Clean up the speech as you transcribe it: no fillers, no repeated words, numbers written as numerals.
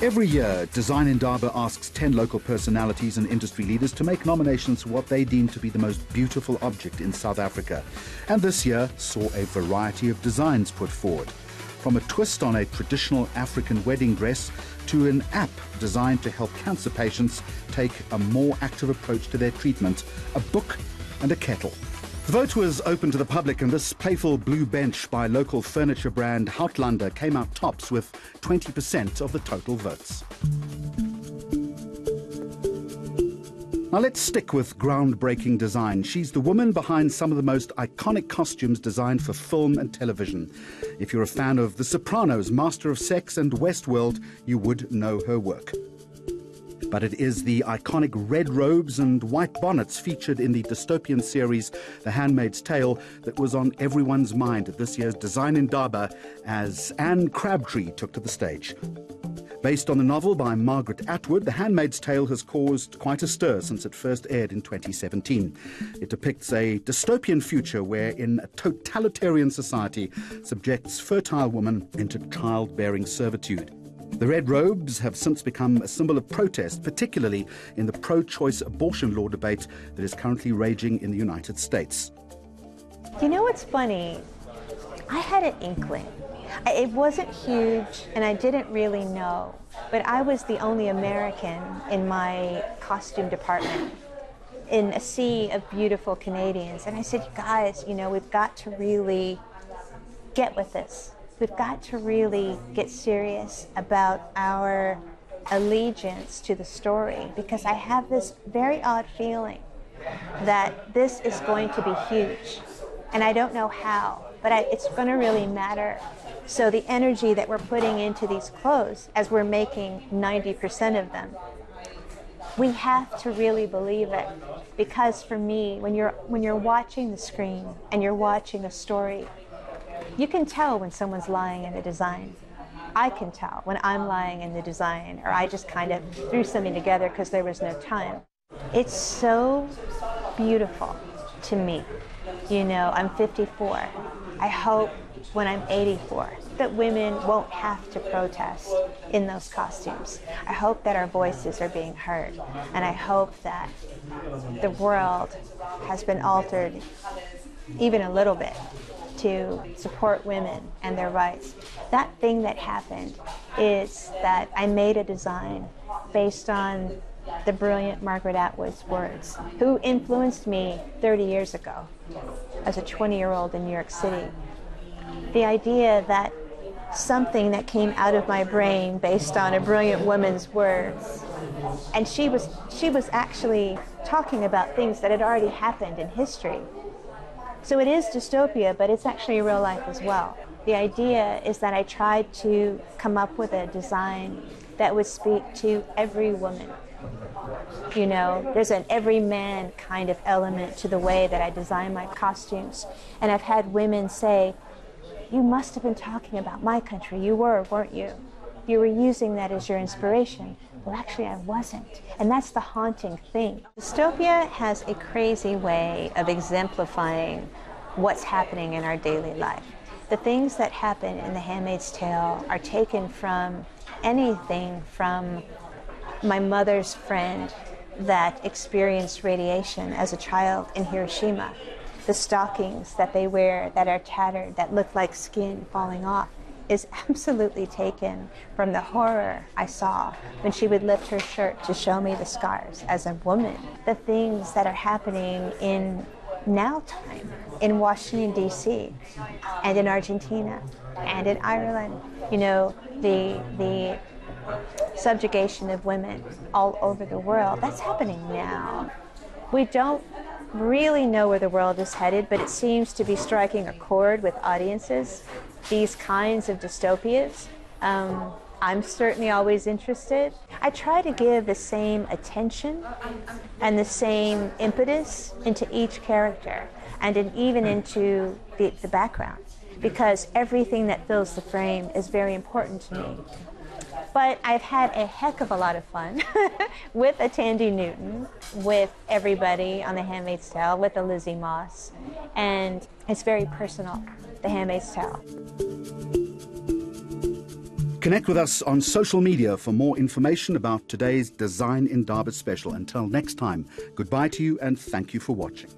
Every year, Design Indaba asks 10 local personalities and industry leaders to make nominations for what they deem to be the most beautiful object in South Africa. And this year saw a variety of designs put forward. From a twist on a traditional African wedding dress to an app designed to help cancer patients take a more active approach to their treatment, a book and a kettle. The vote was open to the public, and this playful blue bench by local furniture brand Houtlander came out tops with 20% of the total votes. Now let's stick with groundbreaking design. She's the woman behind some of the most iconic costumes designed for film and television. If you're a fan of The Sopranos, Master of Sex and Westworld, you would know her work. But it is the iconic red robes and white bonnets featured in the dystopian series The Handmaid's Tale that was on everyone's mind at this year's Design Indaba as Anne Crabtree took to the stage. Based on the novel by Margaret Atwood, The Handmaid's Tale has caused quite a stir since it first aired in 2017. It depicts a dystopian future wherein a totalitarian society subjects fertile women into childbearing servitude. The red robes have since become a symbol of protest, particularly in the pro-choice abortion law debate that is currently raging in the United States. You know what's funny? I had an inkling. It wasn't huge, and I didn't really know, but I was the only American in my costume department in a sea of beautiful Canadians. And I said, guys, you know, we've got to really get with this. We've got to really get serious about our allegiance to the story, because I have this very odd feeling that this is going to be huge. And I don't know how, but it's going to really matter. So the energy that we're putting into these clothes, as we're making 90% of them, we have to really believe it. Because for me, when you're watching the screen and you're watching a story, you can tell when someone's lying in the design. I can tell when I'm lying in the design, or I just kind of threw something together because there was no time. It's so beautiful to me. You know, I'm 54. I hope when I'm 84 that women won't have to protest in those costumes. I hope that our voices are being heard, and I hope that the world has been altered even a little bit to support women and their rights. That thing that happened is that I made a design based on the brilliant Margaret Atwood's words, who influenced me 30 years ago as a 20-year-old in New York City. The idea that something that came out of my brain based on a brilliant woman's words, and she was actually talking about things that had already happened in history. So it is dystopia, but it's actually real life as well. The idea is that I tried to come up with a design that would speak to every woman. You know, there's an every man kind of element to the way that I design my costumes. And I've had women say, you must have been talking about my country. You were, weren't you? You were using that as your inspiration. Well, actually, I wasn't. And that's the haunting thing. Dystopia has a crazy way of exemplifying what's happening in our daily life. The things that happen in The Handmaid's Tale are taken from anything from my mother's friend that experienced radiation as a child in Hiroshima. The stockings that they wear that are tattered, that look like skin falling off, is absolutely taken from the horror I saw when she would lift her shirt to show me the scars as a woman. The things that are happening in now time in Washington, D.C., and in Argentina, and in Ireland. You know, the subjugation of women all over the world, that's happening now. We don't really know where the world is headed, but it seems to be striking a chord with audiences, these kinds of dystopias. I'm certainly always interested. I try to give the same attention and the same impetus into each character, and even into the background, because everything that fills the frame is very important to me. But I've had a heck of a lot of fun with a Tandy Newton, with everybody on The Handmaid's Tale, with a Lizzie Moss, and it's very personal, The Handmaid's Tale. Connect with us on social media for more information about today's Design in Darby special. Until next time, goodbye to you and thank you for watching.